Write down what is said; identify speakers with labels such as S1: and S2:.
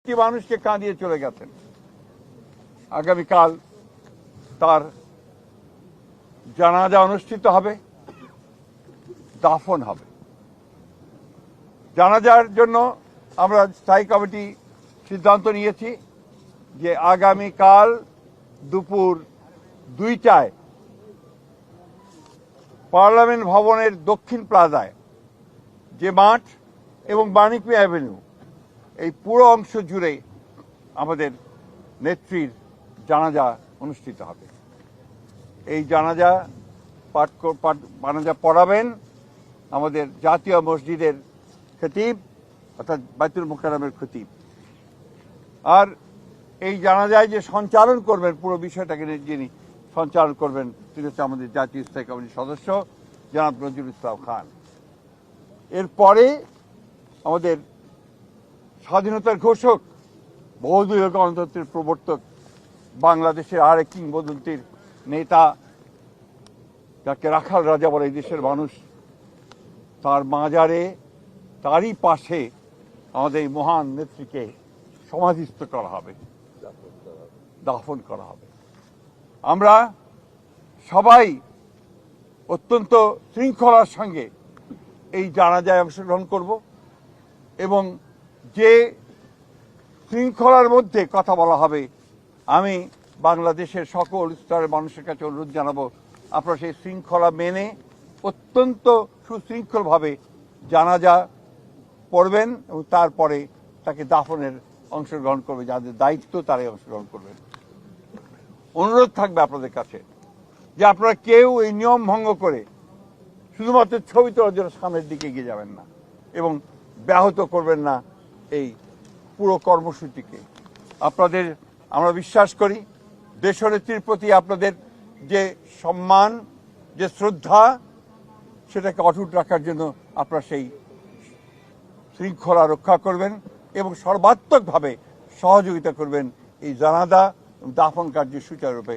S1: একটি মানুষকে কাঁদিয়ে চলে গেছেন। আগামীকাল তার জানাজা অনুষ্ঠিত হবে, দাফন হবে। জানাজার জন্য আমরা স্থায়ী কমিটি সিদ্ধান্ত নিয়েছি যে আগামীকাল দুপুর 2টায় পার্লামেন্ট ভবনের দক্ষিণ প্লাজায় যে মাঠ এবং বাণিজ্য অ্যাভিনিউ, এই পুরো অংশ জুড়ে আমাদের নেত্রীর জানাজা অনুষ্ঠিত হবে। এই জানাজা পড়াবেন আমাদের জাতীয় মসজিদের খতিব অর্থাৎ বাইতুল মুকাররমের খতিব। আর এই জানাজায় যে সঞ্চালন করবেন, পুরো বিষয়টাকে যিনি সঞ্চালন করবেন, তিনি হচ্ছে আমাদের জাতীয় স্থায়ী কমিটির সদস্য জনাব নজরুল ইসলাম খান। এরপরে আমাদের স্বাধীনতার ঘোষক, বহুদলীয় গণতন্ত্রের প্রবর্তক, বাংলাদেশের আরেক কিংবদন্তির নেতা, যাকে রাখাল রাজা বলে এই দেশের মানুষ, তার মাজারে, তারই পাশে আমাদের এই মহান নেত্রীকে সমাধিস্থ করা হবে, দাফন করা হবে। আমরা সবাই অত্যন্ত শৃঙ্খলার সঙ্গে এই জানাজায় অংশগ্রহণ করব এবং যে শৃঙ্খলার মধ্যে কথা বলা হবে, আমি বাংলাদেশের সকল স্তরের মানুষের কাছে অনুরোধ জানাবো, আপনারা সেই শৃঙ্খলা মেনে অত্যন্ত সুশৃঙ্খলভাবে জানাজা পড়বেন এবং তারপরে তাকে দাফনের অংশগ্রহণ করবে, যাদের দায়িত্ব তারাই অংশগ্রহণ করবেন। অনুরোধ থাকবে আপনাদের কাছে যে আপনারা কেউ এই নিয়ম ভঙ্গ করে শুধুমাত্র ছবি তোলার জন্য সামনের দিকে এগিয়ে যাবেন না এবং ব্যাহত করবেন না এই পুরো কর্মসূচিকে। আপনাদের আমরা বিশ্বাস করি দেশনেত্রীর প্রতি আপনাদের যে সম্মান, যে শ্রদ্ধা, সেটাকে অটুট রাখার জন্য আপনারা সেই শৃঙ্খলা রক্ষা করবেন এবং সর্বাত্মকভাবে সহযোগিতা করবেন এই জানাজা দাফন কার্য সুচারুরূপে